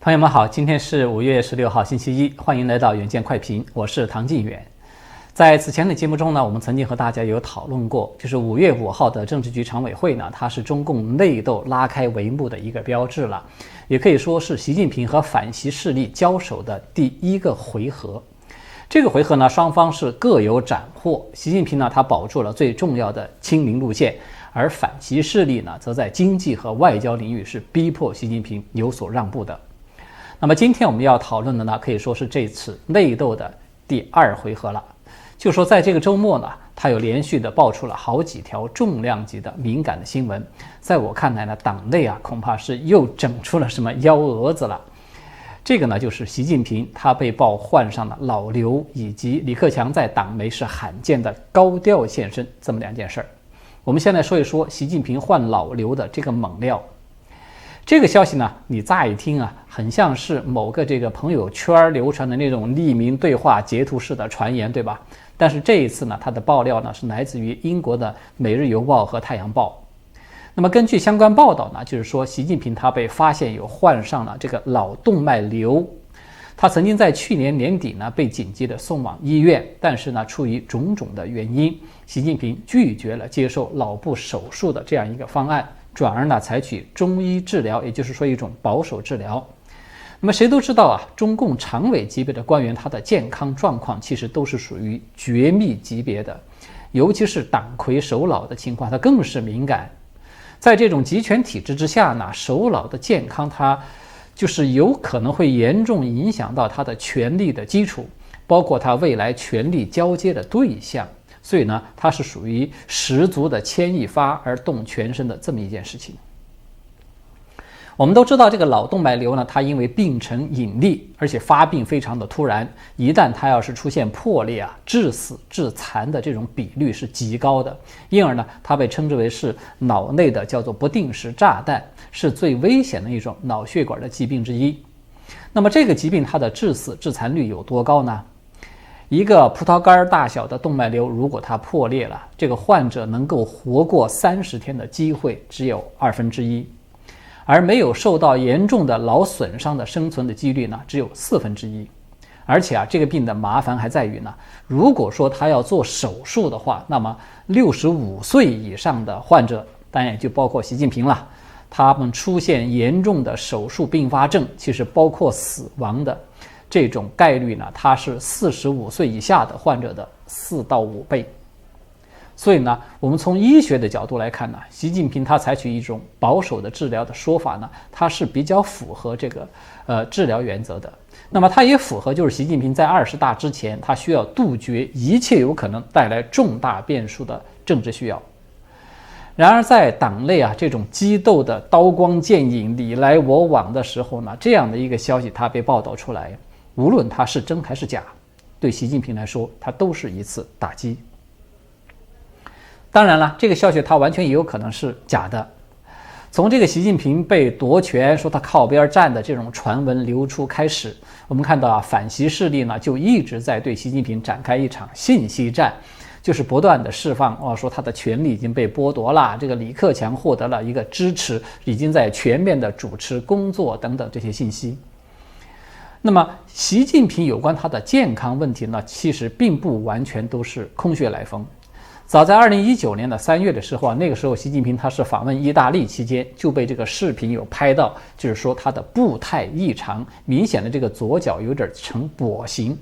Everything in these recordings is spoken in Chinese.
朋友们好，今天是5月16号星期一，欢迎来到远见快评，我是唐晋远。在此前的节目中呢，我们曾经和大家有讨论过，就是5月5号的政治局常委会呢，它是中共内斗拉开帷幕的一个标志了，也可以说是习近平和反习势力交手的第一个回合。这个回合呢，双方是各有斩获。习近平呢，他保住了最重要的亲民路线，而反习势力呢，则在经济和外交领域是逼迫习近平有所让步的。那么今天我们要讨论的呢，可以说是这次内斗的第二回合了。就说在这个周末呢，它有连续的爆出了好几条重量级的敏感的新闻。在我看来呢，党内恐怕是又整出了什么幺蛾子了。这个呢，就是习近平他被曝患上了老瘤，以及李克强在党媒是罕见的高调现身这么两件事儿。我们先来说一说习近平患老瘤的这个猛料。这个消息呢，你乍一听很像是某个这个朋友圈流传的那种匿名对话截图式的传言，对吧？但是这一次呢，它的爆料呢是来自于英国的《每日邮报》和《太阳报》。那么根据相关报道呢，就是说习近平他被发现有患上了这个脑动脉瘤，他曾经在去年年底呢被紧急的送往医院，但是呢出于种种的原因，习近平拒绝了接受脑部手术的这样一个方案，转而呢采取中医治疗，也就是说一种保守治疗。那么谁都知道中共常委级别的官员他的健康状况其实都是属于绝密级别的，尤其是党魁首脑的情况，它更是敏感。在这种集权体制之下呢，首脑的健康它就是有可能会严重影响到他的权力的基础，包括他未来权力交接的对象。所以呢，它是属于十足的牵一发而动全身的这么一件事情。我们都知道这个脑动脉瘤呢，它因为病程隐匿，而且发病非常的突然，一旦它要是出现破裂致死致残的这种比率是极高的，因而呢，它被称之为是脑内的叫做不定时炸弹，是最危险的一种脑血管的疾病之一。那么这个疾病它的致死致残率有多高呢？一个葡萄干大小的动脉瘤，如果它破裂了，这个患者能够活过30天的机会只有1/2，而没有受到严重的脑损伤的生存的几率呢，只有1/4。而且这个病的麻烦还在于呢，如果说他要做手术的话，那么65岁以上的患者，当然也就包括习近平了，他们出现严重的手术并发症，其实包括死亡的这种概率呢，它是45岁以下的患者的4到5倍。所以呢，我们从医学的角度来看呢，习近平他采取一种保守的治疗的说法呢，它是比较符合这个治疗原则的。那么它也符合就是习近平在20大之前，他需要杜绝一切有可能带来重大变数的政治需要。然而在党内这种激斗的刀光剑影你来我往的时候呢，这样的一个消息它被报道出来，无论它是真还是假，对习近平来说它都是一次打击。当然了，这个消息它完全也有可能是假的。从这个习近平被夺权说他靠边站的这种传闻流出开始，我们看到反习势力呢就一直在对习近平展开一场信息战，就是不断的释放说他的权力已经被剥夺了，这个李克强获得了一个支持，已经在全面的主持工作等等这些信息。那么习近平有关他的健康问题呢，其实并不完全都是空穴来风。早在2019年的3月的时候那个时候习近平他是访问意大利期间就被这个视频有拍到，就是说他的步态异常，明显的这个左脚有点呈跛行。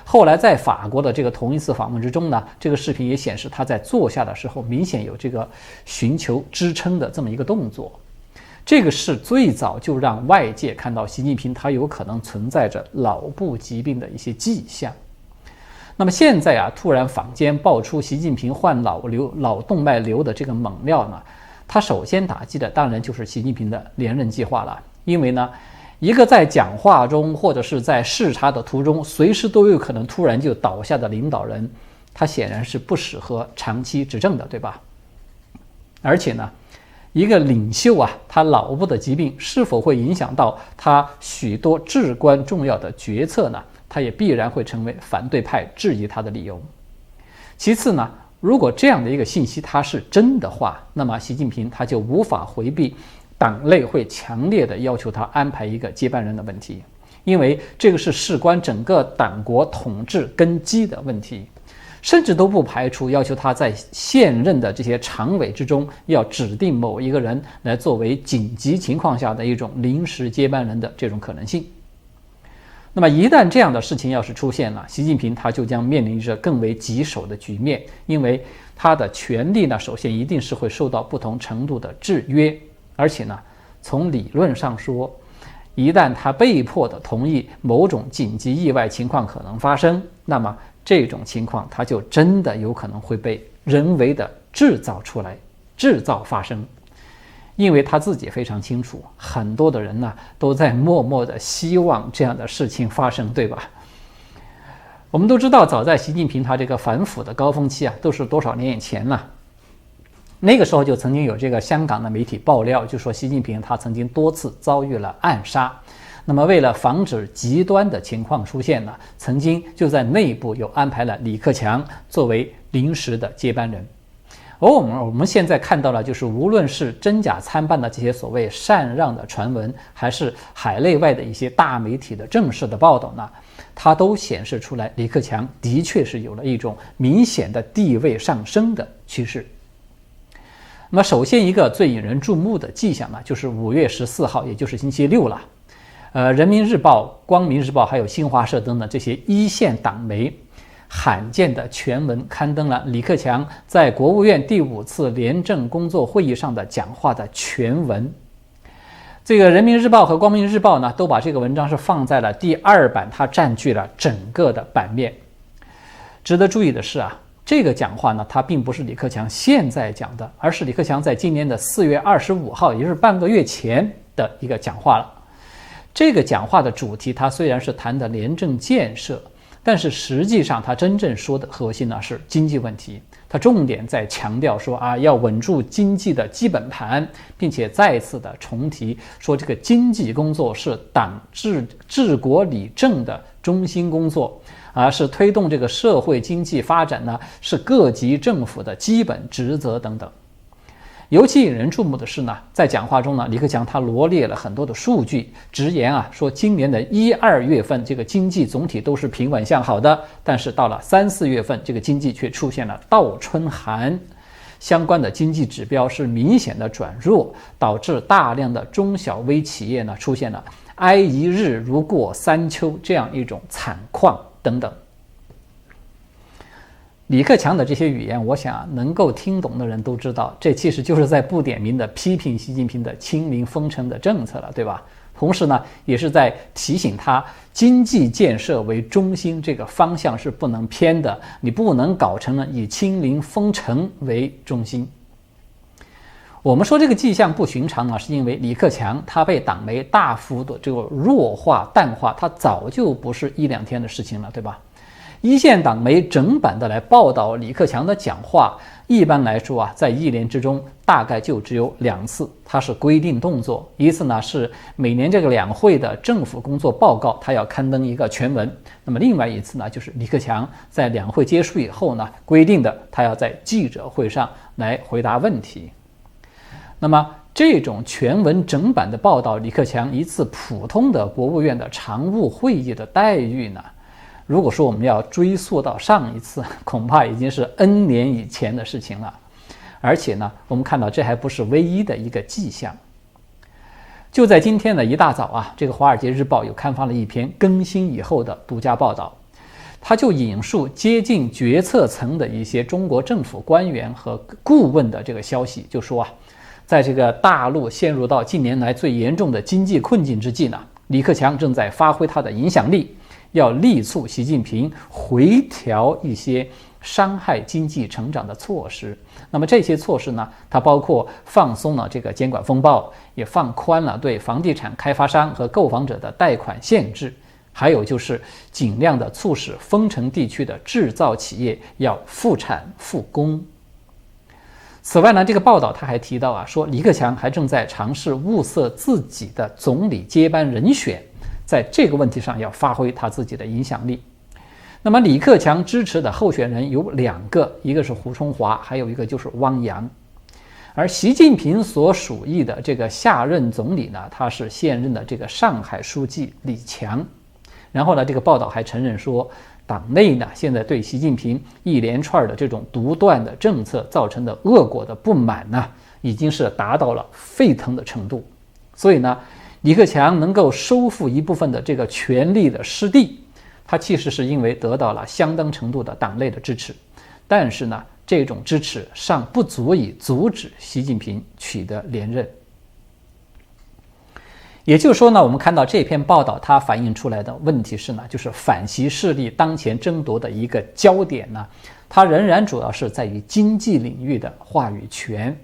后来在法国的这个同一次访问之中呢，这个视频也显示他在坐下的时候明显有这个寻求支撑的这么一个动作。这个是最早就让外界看到习近平他有可能存在着脑部疾病的一些迹象。那么现在突然坊间爆出习近平患脑动脉瘤的这个猛料呢，他首先打击的当然就是习近平的连任计划了。因为呢，一个在讲话中或者是在视察的途中随时都有可能突然就倒下的领导人，他显然是不适合长期执政的，对吧？而且呢，一个领袖他脑部的疾病是否会影响到他许多至关重要的决策呢？他也必然会成为反对派质疑他的理由。其次呢，如果这样的一个信息它是真的话，那么习近平他就无法回避党内会强烈的要求他安排一个接班人的问题，因为这个是事关整个党国统治根基的问题，甚至都不排除要求他在现任的这些常委之中要指定某一个人来作为紧急情况下的一种临时接班人的这种可能性。那么一旦这样的事情要是出现了，习近平他就将面临着更为棘手的局面，因为他的权力呢，首先一定是会受到不同程度的制约，而且呢，从理论上说，一旦他被迫的同意某种紧急意外情况可能发生，那么这种情况他就真的有可能会被人为的制造出来，制造发生。因为他自己非常清楚，很多的人呢都在默默的希望这样的事情发生，对吧？我们都知道，早在习近平他这个反腐的高峰期啊，都是多少年以前了。那个时候就曾经有这个香港的媒体爆料，就说习近平他曾经多次遭遇了暗杀。那么为了防止极端的情况出现呢，曾经就在内部有安排了李克强作为临时的接班人。而我们现在看到了，就是无论是真假参半的这些所谓禅让的传闻，还是海内外的一些大媒体的正式的报道呢，它都显示出来，李克强的确是有了一种明显的地位上升的趋势。那么首先一个最引人注目的迹象呢，就是5月14号，也就是星期六了。人民日报、光明日报还有新华社等等这些一线党媒罕见的全文刊登了李克强在国务院第5次廉政工作会议上的讲话的全文。这个人民日报和光明日报呢，都把这个文章是放在了第2版，它占据了整个的版面。值得注意的是啊，这个讲话呢，它并不是李克强现在讲的，而是李克强在今年的4月25号，也就是半个月前的一个讲话了。这个讲话的主题，它虽然是谈的廉政建设，但是实际上他真正说的核心呢是经济问题，他重点在强调说要稳住经济的基本盘，并且再次的重提说这个经济工作是党治国理政的中心工作，是推动这个社会经济发展呢是各级政府的基本职责等等。尤其引人注目的是呢，在讲话中呢，李克强他罗列了很多的数据，直言说今年的1、2月份这个经济总体都是平稳向好的，但是到了3、4月份，这个经济却出现了倒春寒，相关的经济指标是明显的转弱，导致大量的中小微企业呢出现了哀一日如过三秋这样一种惨况等等。李克强的这些语言，我想能够听懂的人都知道，这其实就是在不点名的批评习近平的清零封城的政策了，对吧？同时呢，也是在提醒他经济建设为中心这个方向是不能偏的，你不能搞成了以清零封城为中心。我们说这个迹象不寻常呢，是因为李克强他被党媒大幅的这个弱化淡化，他早就不是1、2天的事情了，对吧？一线党媒整版的来报道李克强的讲话，一般来说在1年之中大概就只有2次，它是规定动作。一次呢是每年这个两会的政府工作报告，他要刊登一个全文；那么另外一次呢，就是李克强在两会结束以后呢，规定的他要在记者会上来回答问题。那么这种全文整版的报道李克强一次普通的国务院的常务会议的待遇呢，如果说我们要追溯到上一次，恐怕已经是 N 年以前的事情了。而且呢，我们看到这还不是唯一的一个迹象。就在今天的一大早这个《华尔街日报》有刊发了一篇更新以后的独家报道，他就引述接近决策层的一些中国政府官员和顾问的这个消息，就说在这个大陆陷入到近年来最严重的经济困境之际呢，李克强正在发挥他的影响力，要力促习近平回调一些伤害经济成长的措施。那么这些措施呢，它包括放松了这个监管风暴，也放宽了对房地产开发商和购房者的贷款限制，还有就是尽量的促使封城地区的制造企业要复产复工。此外呢，这个报道他还提到说李克强还正在尝试物色自己的总理接班人选，在这个问题上要发挥他自己的影响力。那么李克强支持的候选人有2个，一个是胡春华，还有一个就是汪洋。而习近平所属意的这个下任总理呢，他是现任的这个上海书记李强。然后呢，这个报道还承认说，党内呢现在对习近平一连串的这种独断的政策造成的恶果的不满呢，已经是达到了沸腾的程度。所以呢，李克强能够收复一部分的这个权力的失地，他其实是因为得到了相当程度的党内的支持，但是呢，这种支持尚不足以阻止习近平取得连任。也就是说呢，我们看到这篇报道它反映出来的问题是呢，就是反习势力当前争夺的一个焦点呢，它仍然主要是在于经济领域的话语权。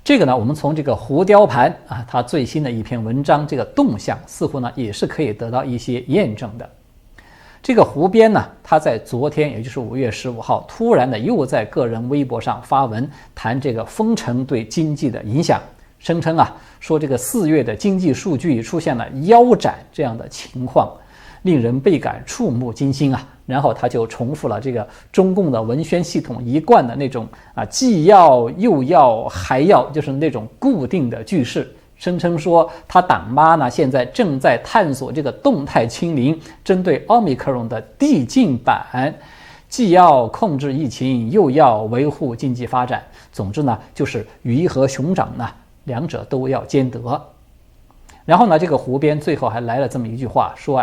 这个呢，我们从这个胡雕盘啊，他最新的一篇文章这个动向似乎呢也是可以得到一些验证的。这个胡编呢，他在昨天，也就是5月15号，突然的又在个人微博上发文谈这个封城对经济的影响，声称啊，说这个4月的经济数据出现了腰斩这样的情况，令人倍感触目惊心啊。然后他就重复了这个中共的文宣系统一贯的那种既要又要还要，就是那种固定的句式。声称说他党妈呢现在正在探索这个动态清零针对 Omicron 的递进版，既要控制疫情又要维护经济发展，总之呢就是鱼和熊掌呢两者都要兼得。然后呢，这个胡编最后还来了这么一句话，说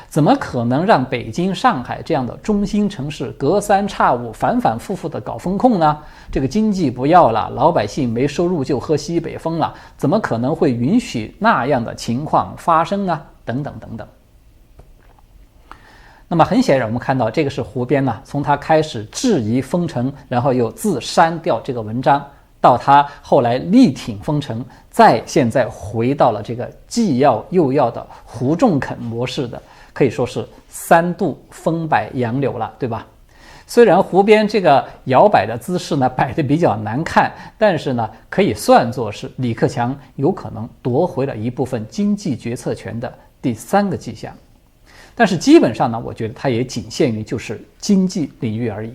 怎么可能让北京、上海这样的中心城市隔三差五、反反复复的搞风控呢？这个经济不要了，老百姓没收入就喝西北风了，怎么可能会允许那样的情况发生呢？等等等等。那么很显然，我们看到这个是胡编呢，从他开始质疑封城，然后又自删掉这个文章，到他后来力挺封城，再现在回到了这个既要又要的胡仲肯模式的。可以说是3度风摆杨柳了，对吧？虽然胡编这个摇摆的姿势呢摆得比较难看，但是呢可以算作是李克强有可能夺回了一部分经济决策权的第3个迹象。但是基本上呢，我觉得它也仅限于就是经济领域而已。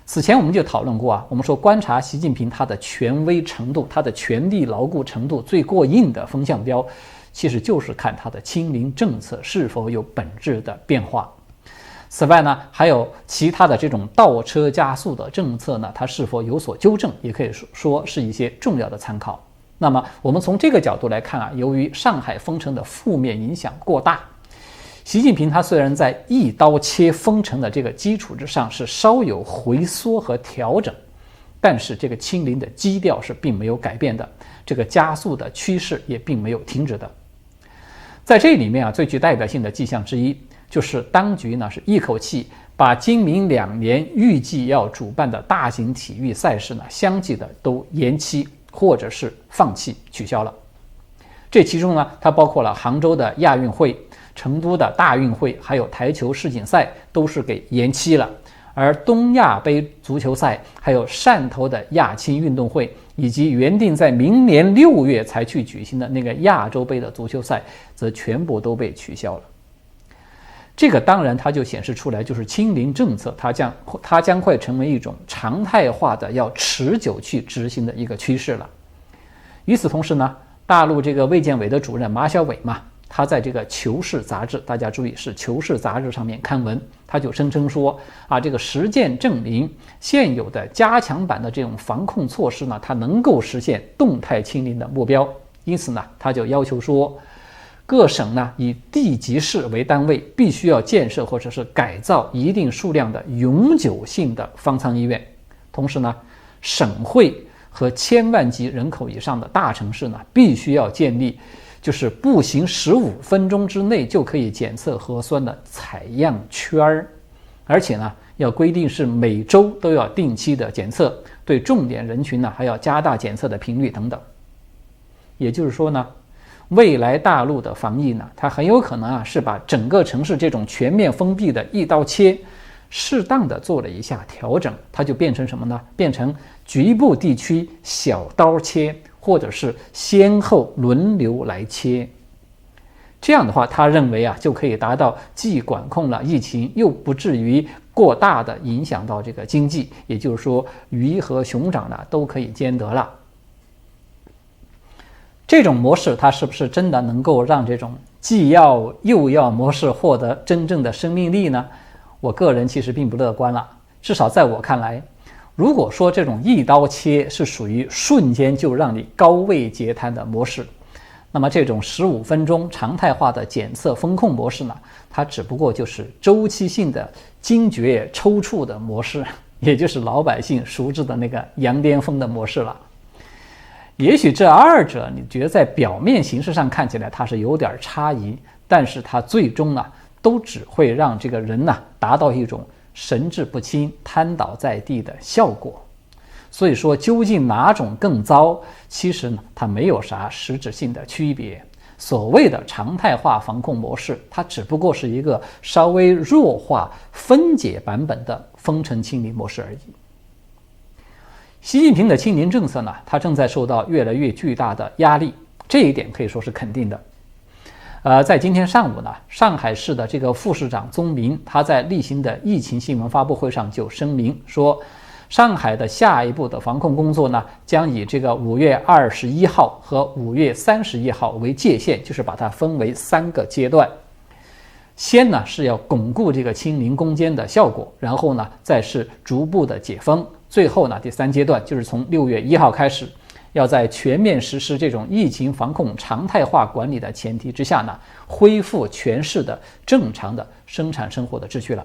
此前我们就讨论过我们说观察习近平他的权威程度、他的权力牢固程度最过硬的风向标，其实就是看它的清零政策是否有本质的变化。此外呢，还有其他的这种倒车加速的政策呢，它是否有所纠正，也可以说是一些重要的参考。那么我们从这个角度来看由于上海封城的负面影响过大，习近平他虽然在一刀切封城的这个基础之上是稍有回缩和调整，但是这个清零的基调是并没有改变的，这个加速的趋势也并没有停止的。在这里面最具代表性的迹象之一，就是当局呢是一口气把今明2年预计要主办的大型体育赛事呢相继的都延期或者是放弃取消了。这其中呢，它包括了杭州的亚运会、成都的大运会，还有台球世锦赛都是给延期了。而东亚杯足球赛，还有汕头的亚青运动会，以及原定在明年6月才去举行的那个亚洲杯的足球赛，则全部都被取消了。这个当然它就显示出来，就是清零政策它将会成为一种常态化的要持久去执行的一个趋势了。与此同时呢，大陆这个卫健委的主任马晓伟嘛，他在这个《求是》杂志，大家注意是《求是》杂志上面刊文，他就声称说这个实践证明现有的加强版的这种防控措施呢，它能够实现动态清零的目标。因此呢，他就要求说，各省呢以地级市为单位，必须要建设或者是改造一定数量的永久性的方舱医院。同时呢，省会和1000万级人口以上的大城市呢，必须要建立就是步行15分钟之内就可以检测核酸的采样圈，而且呢，要规定是每周都要定期的检测，对重点人群呢还要加大检测的频率等等。也就是说呢，未来大陆的防疫呢，它很有可能是把整个城市这种全面封闭的一刀切，适当的做了一下调整，它就变成什么呢？变成局部地区小刀切，或者是先后轮流来切。这样的话，他认为就可以达到既管控了疫情，又不至于过大的影响到这个经济，也就是说鱼和熊掌呢都可以兼得了。这种模式它是不是真的能够让这种既要又要模式获得真正的生命力呢？我个人其实并不乐观了。至少在我看来，如果说这种一刀切是属于瞬间就让你高位截瘫的模式，那么这种15分钟常态化的检测风控模式呢，它只不过就是周期性的惊厥抽搐的模式，也就是老百姓熟知的那个羊癫疯的模式了。也许这二者你觉得在表面形式上看起来它是有点差异，但是它最终呢都只会让这个人呢达到一种神志不清、瘫倒在地的效果。所以说究竟哪种更糟，其实呢它没有啥实质性的区别。所谓的常态化防控模式，它只不过是一个稍微弱化分解版本的封城清零模式而已。习近平的清零政策呢，它正在受到越来越巨大的压力，这一点可以说是肯定的。在今天上午呢，上海市的这个副市长宗明，他在例行的疫情新闻发布会上就声明说，上海的下一步的防控工作呢，将以这个5月21号和5月31号为界限，就是把它分为3个阶段。先呢是要巩固这个清零攻坚的效果，然后呢再是逐步的解封，最后呢第3阶段就是从6月1号开始，要在全面实施这种疫情防控常态化管理的前提之下呢，恢复全市的正常的生产生活的秩序了。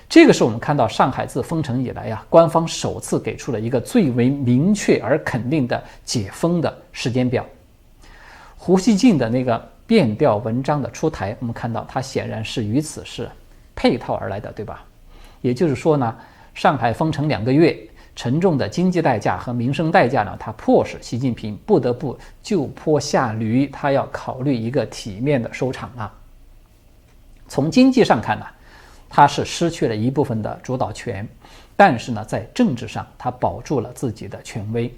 这个是我们看到上海自封城以来呀，官方首次给出了一个最为明确而肯定的解封的时间表。胡锡进的那个变调文章的出台，我们看到它显然是与此是配套而来的，对吧？也就是说呢，上海封城2个月，沉重的经济代价和民生代价呢，它迫使习近平不得不就坡下驴，他要考虑一个体面的收场啊。从经济上看呢，他是失去了一部分的主导权，但是呢，在政治上他保住了自己的权威。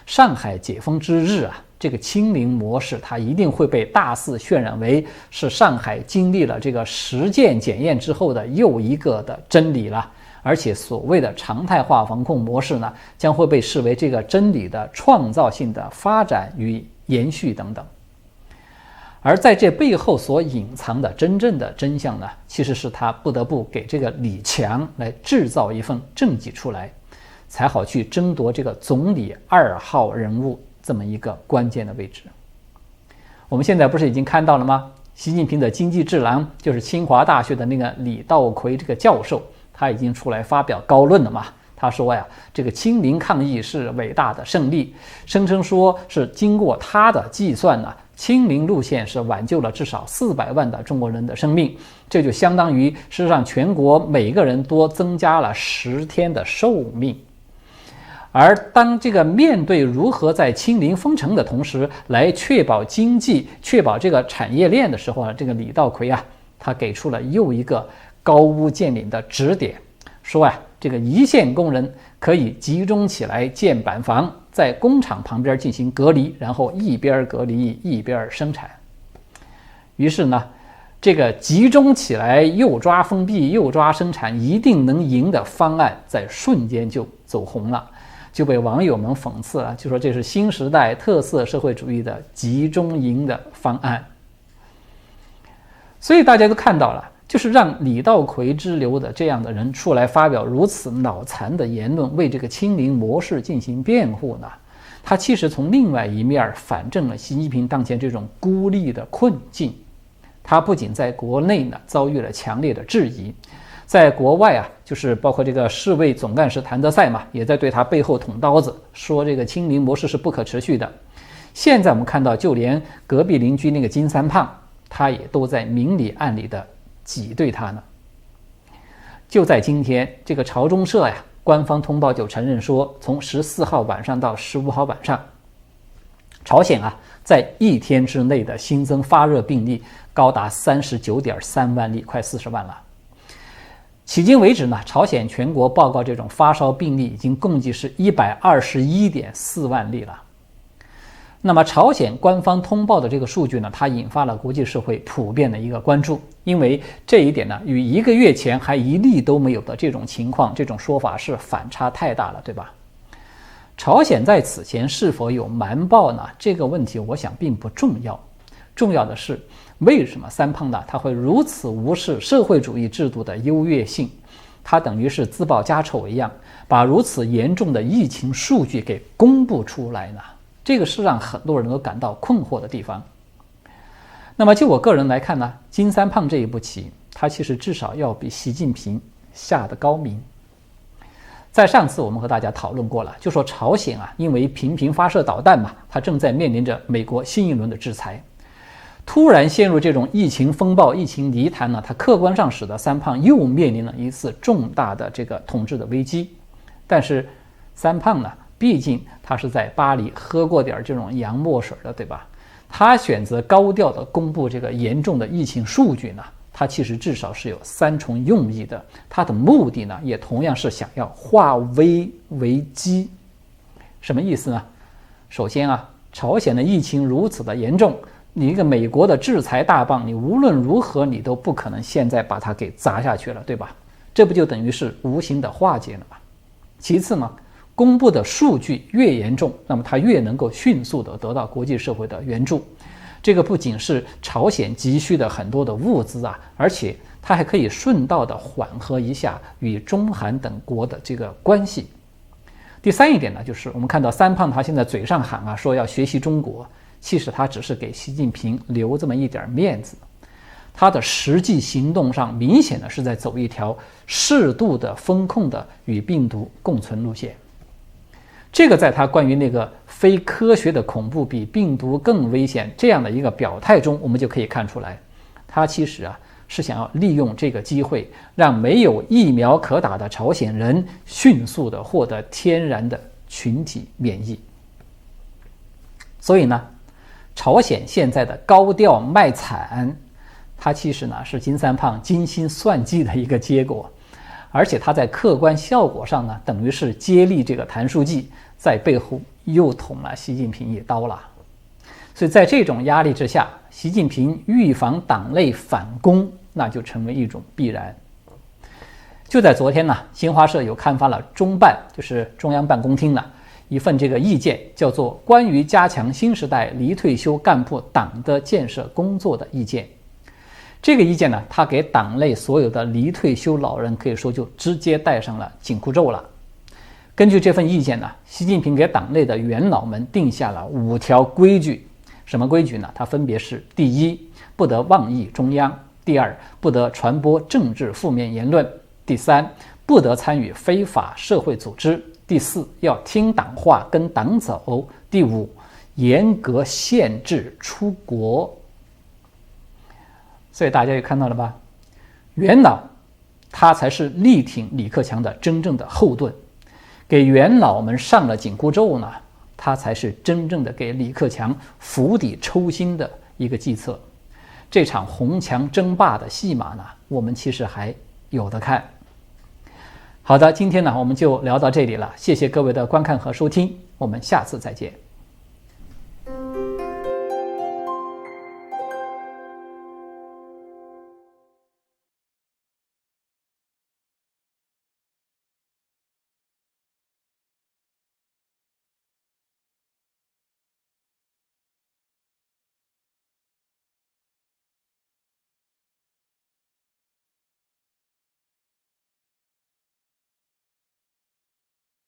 上海解封之日啊，这个清零模式它一定会被大肆渲染为是上海经历了这个实践检验之后的又一个的真理了。而且所谓的常态化防控模式呢，将会被视为这个真理的创造性的发展与延续等等。而在这背后所隐藏的真正的真相呢，其实是他不得不给这个李强来制造一份政绩出来，才好去争夺这个总理2号人物这么一个关键的位置。我们现在不是已经看到了吗？习近平的经济智囊就是清华大学的那个李稻葵这个教授，他已经出来发表高论了嘛。他说呀，这个清零抗疫是伟大的胜利，声称说是经过他的计算呢，清零路线是挽救了至少400万的中国人的生命，这就相当于是让全国每个人多增加了10天的寿命。而当这个面对如何在清零封城的同时来确保经济、确保这个产业链的时候，这个李稻葵啊，他给出了又一个高屋建瓴的指点，说啊，这个一线工人可以集中起来建板房，在工厂旁边进行隔离，然后一边隔离一边生产。于是呢，这个集中起来又抓封闭又抓生产一定能赢的方案在瞬间就走红了，就被网友们讽刺了，就说这是新时代特色社会主义的集中营的方案。所以大家都看到了，就是让李稻葵之流的这样的人出来发表如此脑残的言论，为这个清零模式进行辩护呢，他其实从另外一面反证了习近平当前这种孤立的困境。他不仅在国内呢遭遇了强烈的质疑，在国外啊，就是包括这个世卫总干事谭德赛嘛，也在对他背后捅刀子，说这个清零模式是不可持续的。现在我们看到，就连隔壁邻居那个金三胖，他也都在明里暗里的挤兑他呢。就在今天，这个朝中社呀，官方通报就承认说，从14号晚上到15号晚上，朝鲜啊，在1天之内的新增发热病例高达39.3万例，快40万了。迄今为止呢，朝鲜全国报告这种发烧病例已经共计是121.4万例了。那么朝鲜官方通报的这个数据呢，它引发了国际社会普遍的一个关注，因为这一点呢，与1个月前还一例都没有的这种情况，这种说法是反差太大了，对吧？朝鲜在此前是否有瞒报呢？这个问题我想并不重要，重要的是为什么三胖呢他会如此无视社会主义制度的优越性？他等于是自曝家丑一样，把如此严重的疫情数据给公布出来呢？这个是让很多人都感到困惑的地方。那么就我个人来看呢，金三胖这一步棋，他其实至少要比习近平下得高明。在上次我们和大家讨论过了，就说朝鲜啊，因为频频发射导弹嘛，它正在面临着美国新一轮的制裁。突然陷入这种疫情风暴、疫情泥潭呢，它客观上使得三胖又面临了一次重大的这个统治的危机。但是三胖呢，毕竟他是在巴黎喝过点这种洋墨水的，对吧？他选择高调的公布这个严重的疫情数据呢，他其实至少是有3重用意的。他的目的呢，也同样是想要化危为机。什么意思呢？首先啊，朝鲜的疫情如此的严重，你一个美国的制裁大棒，你无论如何你都不可能现在把它给砸下去了，对吧？这不就等于是无形的化解了吗？其次呢，公布的数据越严重，那么它越能够迅速的得到国际社会的援助。这个不仅是朝鲜急需的很多的物资啊，而且它还可以顺道的缓和一下与中韩等国的这个关系。第三一点呢，就是我们看到三胖他现在嘴上喊啊，说要学习中国，其实他只是给习近平留这么一点面子。他的实际行动上明显的是在走一条适度的风控的与病毒共存路线。这个在他关于那个非科学的恐怖比病毒更危险这样的一个表态中，我们就可以看出来，他其实啊是想要利用这个机会，让没有疫苗可打的朝鲜人迅速的获得天然的群体免疫。所以呢，朝鲜现在的高调卖惨，它其实呢是金三胖精心算计的一个结果。而且他在客观效果上呢，等于是接力这个谭书记，在背后又捅了习近平一刀了。所以在这种压力之下，习近平预防党内反攻，那就成为一种必然。就在昨天呢，新华社有刊发了中办，就是中央办公厅呢一份这个意见，叫做《关于加强新时代离退休干部党的建设工作的意见》。这个意见呢，他给党内所有的离退休老人可以说就直接戴上了紧箍咒了。根据这份意见呢，习近平给党内的元老们定下了5条规矩。什么规矩呢？它分别是：第一，不得妄议中央；第二，不得传播政治负面言论；第三，不得参与非法社会组织；第四，要听党话，跟党走；第五，严格限制出国。所以大家也看到了吧，元老他才是力挺李克强的真正的后盾，给元老们上了紧箍咒呢，他才是真正的给李克强釜底抽薪的一个计策。这场红墙争霸的戏码呢，我们其实还有的看。好的，今天呢我们就聊到这里了，谢谢各位的观看和收听，我们下次再见。